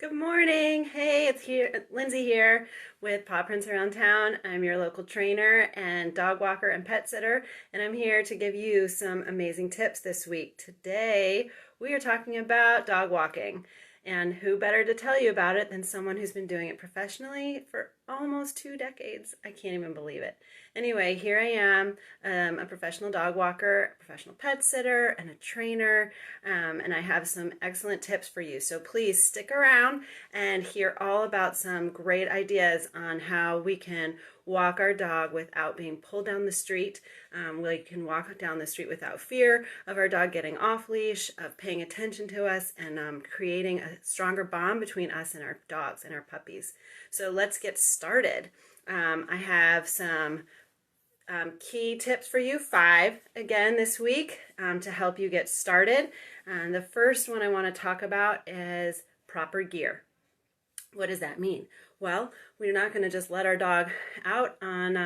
Good morning. Hey, it's Lindsay here with Paw Prints Around Town. I'm your local trainer and dog walker and pet sitter, and I'm here to give you some amazing tips this week. Today, we are talking about dog walking, and who better to tell you about it than someone who's been doing it professionally for almost 2 decades. I can't even believe it. Anyway, here I am, a professional dog walker, a professional pet sitter, and a trainer, and I have some excellent tips for you. So please stick around and hear all about some great ideas on how we can walk our dog without being pulled down the street. We can walk down the street without fear of our dog getting off leash, of paying attention to us, and creating a stronger bond between us and our dogs and our puppies. So let's get started. I have some key tips for you, 5 again this week, to help you get started. The first one I want to talk about is proper gear. What does that mean? Well, we're not going to just let our dog out on,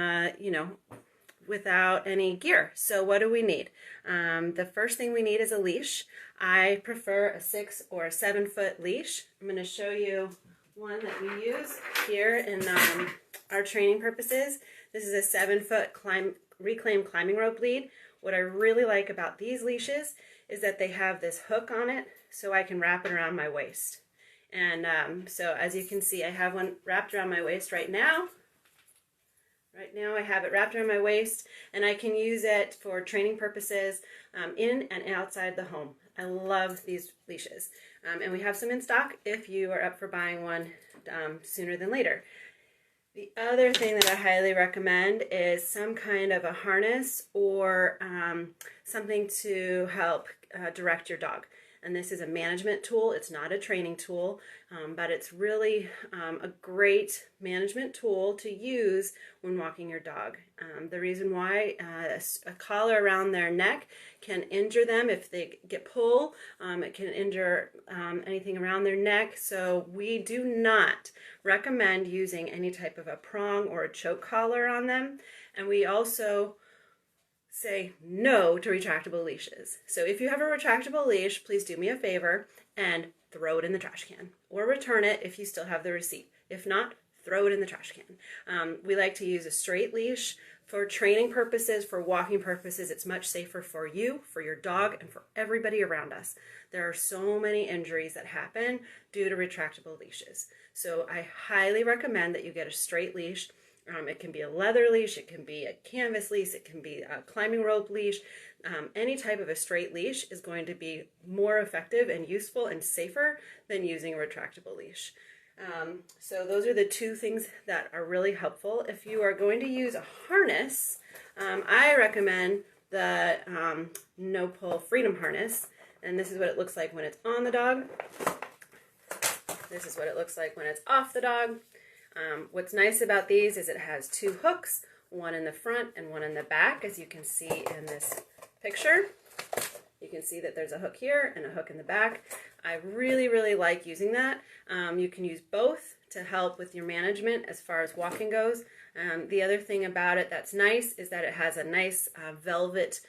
without any gear. So what do we need? The first thing we need is a leash. I prefer a 6 or a 7 foot leash. I'm going to show you one that we use here in our training purposes. This is a 7 foot reclaimed climbing rope lead. What I really like about these leashes is that they have this hook on it so I can wrap it around my waist. And so as you can see, I have one wrapped around my waist right now. Right now I have it wrapped around my waist, and I can use it for training purposes in and outside the home. I love these leashes. And we have some in stock if you are up for buying one sooner than later. The other thing that I highly recommend is some kind of a harness or something to help direct your dog. And this is a management tool. It's not a training tool, but it's really a great management tool to use when walking your dog. The reason why a collar around their neck can injure them if they get pulled. It can injure anything around their neck. So we do not recommend using any type of a prong or a choke collar on them. And we also say no to retractable leashes. So if you have a retractable leash, please do me a favor and throw it in the trash can, or return it if you still have the receipt. If not, throw it in the trash can. We like to use a straight leash for training purposes, for walking purposes. It's much safer for you, for your dog, and for everybody around us. There are so many injuries that happen due to retractable leashes. So I highly recommend that you get a straight leash. It can be a leather leash, it can be a canvas leash, it can be a climbing rope leash. Any type of a straight leash is going to be more effective and useful and safer than using a retractable leash. So those are the 2 things that are really helpful. If you are going to use a harness, I recommend the No Pull Freedom Harness. And this is what it looks like when it's on the dog. This is what it looks like when it's off the dog. What's nice about these is it has 2 hooks, one in the front and one in the back, as you can see in this picture. You can see that there's a hook here and a hook in the back. I really, really like using that. You can use both to help with your management as far as walking goes. The other thing about it that's nice is that it has a nice velvet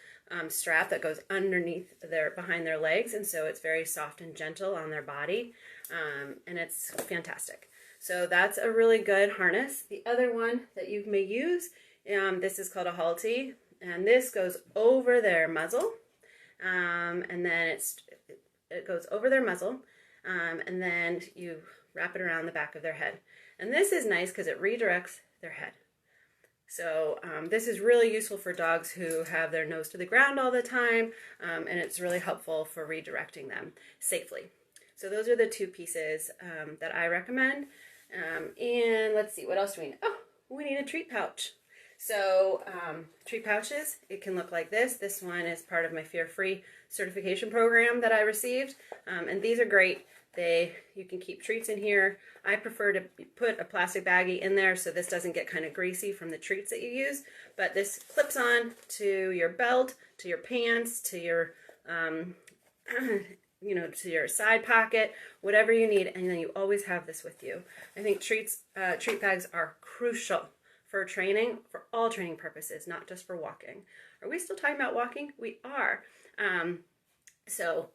strap that goes underneath behind their legs, and so it's very soft and gentle on their body, and it's fantastic. So that's a really good harness. The other one that you may use, this is called a Halti, and this goes over their muzzle, and then it goes over their muzzle, and then you wrap it around the back of their head. And this is nice because it redirects their head. So this is really useful for dogs who have their nose to the ground all the time, and it's really helpful for redirecting them safely. So those are the 2 pieces that I recommend. And let's see, what else do we need? Oh, we need a treat pouch. So treat pouches, it can look like this. This one is part of my Fear-Free certification program that I received. And these are great. You can keep treats in here. I prefer to put a plastic baggie in there so this doesn't get kind of greasy from the treats that you use. But this clips on to your belt, to your pants, to your to your side pocket, whatever you need, and then you always have this with you. I think treat bags are crucial for training, for all training purposes, not just for walking. Are we still talking about walking? We are. So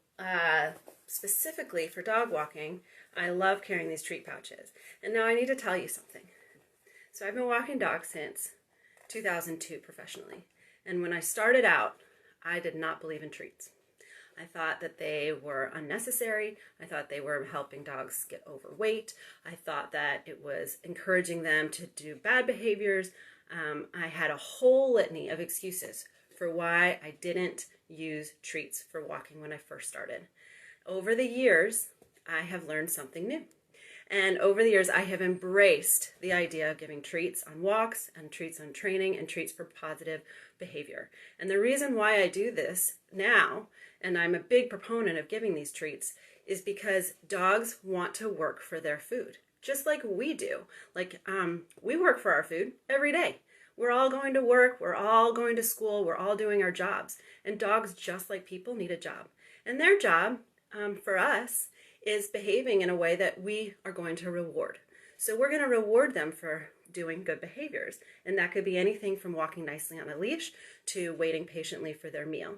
specifically for dog walking, I love carrying these treat pouches. And now I need to tell you something. So I've been walking dogs since 2002 professionally. And when I started out, I did not believe in treats. I thought that they were unnecessary. I thought they were helping dogs get overweight. I thought that it was encouraging them to do bad behaviors. I had a whole litany of excuses for why I didn't use treats for walking when I first started. Over the years, I have learned something new. And over the years, I have embraced the idea of giving treats on walks and treats on training and treats for positive behavior. And the reason why I do this now, and I'm a big proponent of giving these treats, is because dogs want to work for their food, just like we do. We work for our food every day. We're all going to work, we're all going to school, we're all doing our jobs. And dogs, just like people, need a job. And their job, for us, is behaving in a way that we are going to reward. So we're going to reward them for doing good behaviors. And that could be anything from walking nicely on a leash to waiting patiently for their meal.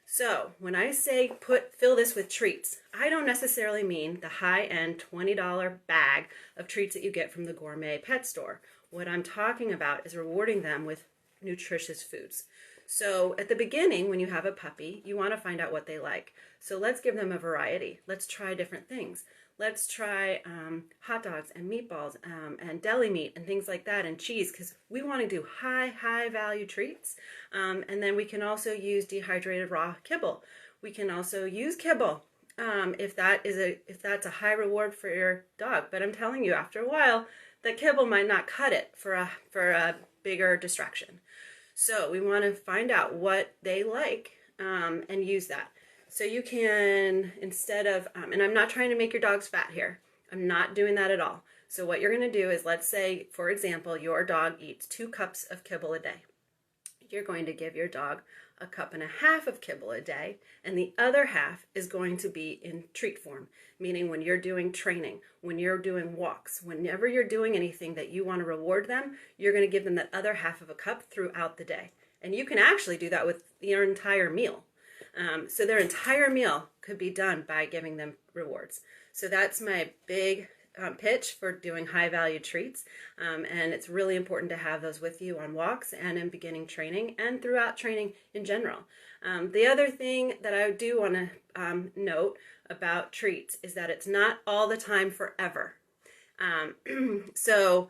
So when I say fill this with treats, I don't necessarily mean the high-end $20 bag of treats that you get from the gourmet pet store. What I'm talking about is rewarding them with nutritious foods. So at the beginning, when you have a puppy, you want to find out what they like. So let's give them a variety. Let's try different things. Let's try hot dogs and meatballs and deli meat and things like that, and cheese, because we want to do high value treats. And then we can also use dehydrated raw kibble. We can also use kibble if that's a high reward for your dog. But I'm telling you, after a while, the kibble might not cut it for a bigger distraction. So we want to find out what they like and use that. So you can, instead of, and I'm not trying to make your dogs fat here. I'm not doing that at all. So what you're going to do is, let's say, for example, your dog eats 2 cups of kibble a day. You're going to give your dog 1.5 cups of kibble a day, and the other half is going to be in treat form, meaning when you're doing training, when you're doing walks, whenever you're doing anything that you want to reward them, you're going to give them that other 1/2 cup throughout the day. And you can actually do that with your entire meal. So their entire meal could be done by giving them rewards. So that's my big pitch for doing high value treats. And it's really important to have those with you on walks and in beginning training and throughout training in general. The other thing that I do want to note about treats is that it's not all the time forever. So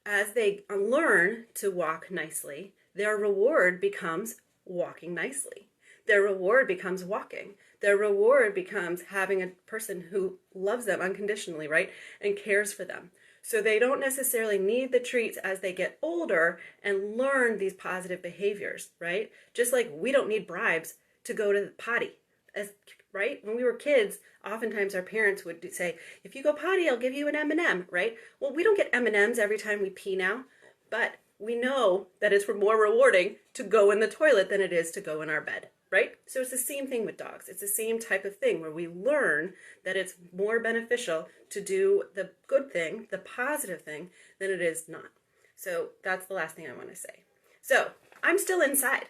as they learn to walk nicely, their reward becomes walking nicely. Their reward becomes walking. Their reward becomes having a person who loves them unconditionally, right, and cares for them. So they don't necessarily need the treats as they get older and learn these positive behaviors, right? Just like we don't need bribes to go to the potty, right? When we were kids, oftentimes our parents would say, if you go potty, I'll give you an M&M, right? Well, we don't get M&Ms every time we pee now, but we know that it's more rewarding to go in the toilet than it is to go in our bed. Right? So it's the same thing with dogs. It's the same type of thing where we learn that it's more beneficial to do the good thing, the positive thing, than it is not. So that's the last thing I want to say. So I'm still inside,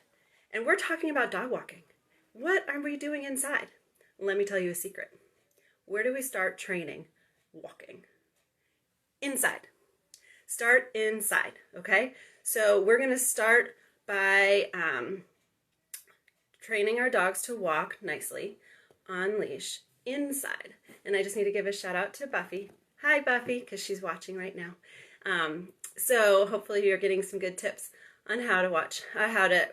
and we're talking about dog walking. What are we doing inside? Let me tell you a secret. Where do we start training walking? Inside. Start inside, okay? So we're going to start by training our dogs to walk nicely on leash inside. And I just need to give a shout out to Buffy. Hi, Buffy, because she's watching right now. So hopefully you're getting some good tips on how to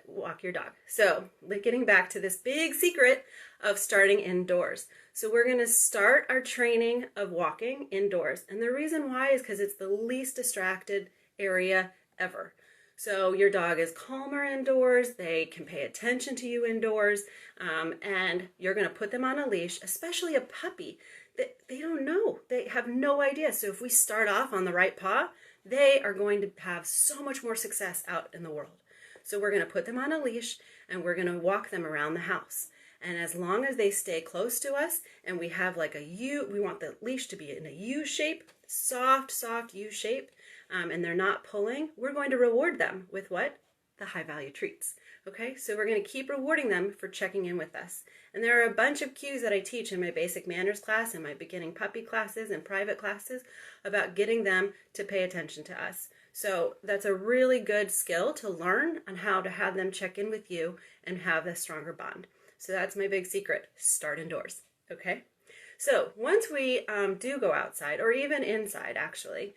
walk your dog. So getting back to this big secret of starting indoors. So we're going to start our training of walking indoors. And the reason why is because it's the least distracted area ever. So your dog is calmer indoors, they can pay attention to you indoors, and you're going to put them on a leash, especially a puppy. They don't know. They have no idea. So if we start off on the right paw, they are going to have so much more success out in the world. So we're going to put them on a leash, and we're going to walk them around the house. And as long as they stay close to us, and we have like a U, we want the leash to be in a U shape, soft U shape, and they're not pulling, we're going to reward them with what? The high value treats. Okay, so we're going to keep rewarding them for checking in with us. And there are a bunch of cues that I teach in my basic manners class and my beginning puppy classes and private classes about getting them to pay attention to us. So that's a really good skill to learn on how to have them check in with you and have a stronger bond. So that's my big secret. Start indoors. Okay? So once we do go outside, or even inside actually,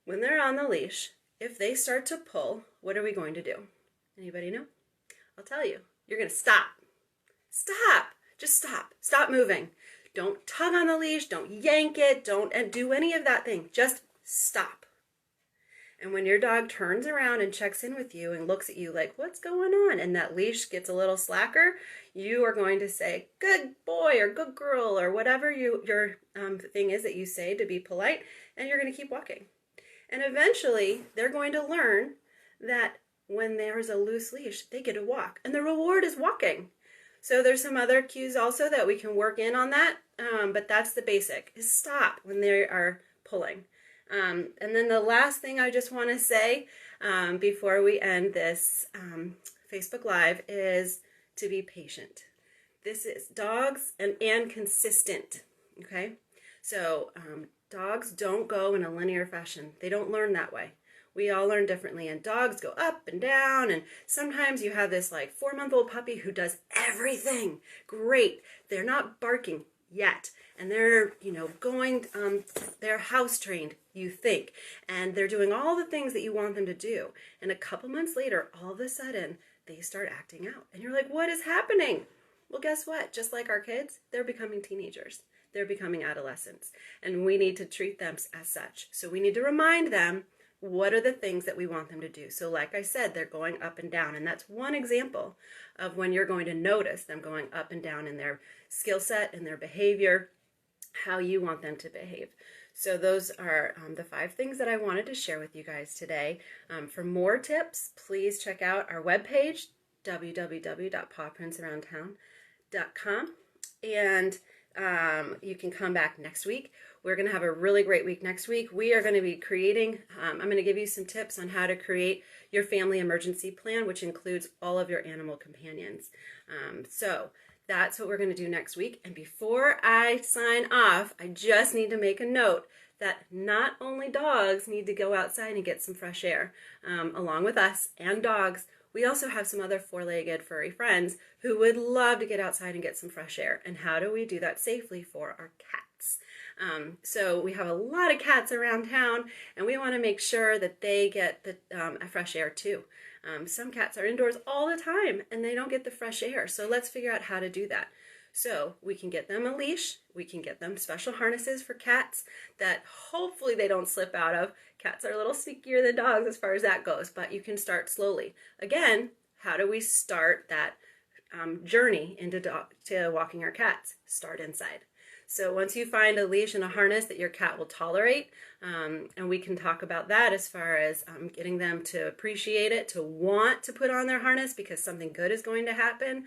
when they're on the leash, if they start to pull, what are we going to do? Anybody know? I'll tell you. You're going to stop. Stop. Just stop. Stop moving. Don't tug on the leash. Don't yank it. Don't do any of that thing. Just stop. And when your dog turns around and checks in with you and looks at you like, what's going on? And that leash gets a little slacker, you are going to say, good boy or good girl or whatever your thing is that you say to be polite, and you're going to keep walking. And eventually, they're going to learn that when there's a loose leash, they get to walk. And the reward is walking. So there's some other cues also that we can work in on that, but that's the basic, is stop when they are pulling. And then the last thing I just want to say before we end this Facebook Live is to be patient. This is dogs and consistent, okay? So dogs don't go in a linear fashion. They don't learn that way. We all learn differently, and dogs go up and down, and sometimes you have this like 4-month-old puppy who does everything. Great. They're not barking yet, and they're, going, they're house trained, you think, and they're doing all the things that you want them to do. And a couple months later, all of a sudden, they start acting out, and you're like, what is happening? Well, guess what? Just like our kids, they're becoming teenagers. They're becoming adolescents, and we need to treat them as such. So we need to remind them what are the things that we want them to do. So like I said, they're going up and down, and that's one example of when you're going to notice them going up and down in their skill set and their behavior, how you want them to behave. So those are the 5 things that I wanted to share with you guys today. For more tips, please check out our webpage, www.pawprintaroundtown.com, and you can come back next week. We're going to have a really great week next week. We are going to be creating, I'm going to give you some tips on how to create your family emergency plan, which includes all of your animal companions. So that's what we're going to do next week. And before I sign off, I just need to make a note that not only dogs need to go outside and get some fresh air, along with us and dogs, we also have some other 4-legged furry friends who would love to get outside and get some fresh air. And how do we do that safely for our cats? So we have a lot of cats around town, and we want to make sure that they get the fresh air too. Some cats are indoors all the time and they don't get the fresh air. So let's figure out how to do that. So we can get them a leash. We can get them special harnesses for cats that hopefully they don't slip out of. Cats are a little sneakier than dogs as far as that goes, but you can start slowly. Again, how do we start that journey to walking our cats? Start inside. So once you find a leash and a harness that your cat will tolerate, and we can talk about that as far as getting them to appreciate it, to want to put on their harness because something good is going to happen,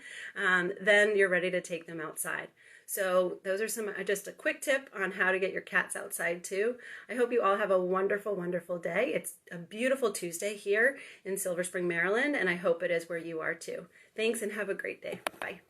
then you're ready to take them outside. So those are some just a quick tip on how to get your cats outside too. I hope you all have a wonderful, wonderful day. It's a beautiful Tuesday here in Silver Spring, Maryland, and I hope it is where you are too. Thanks and have a great day. Bye.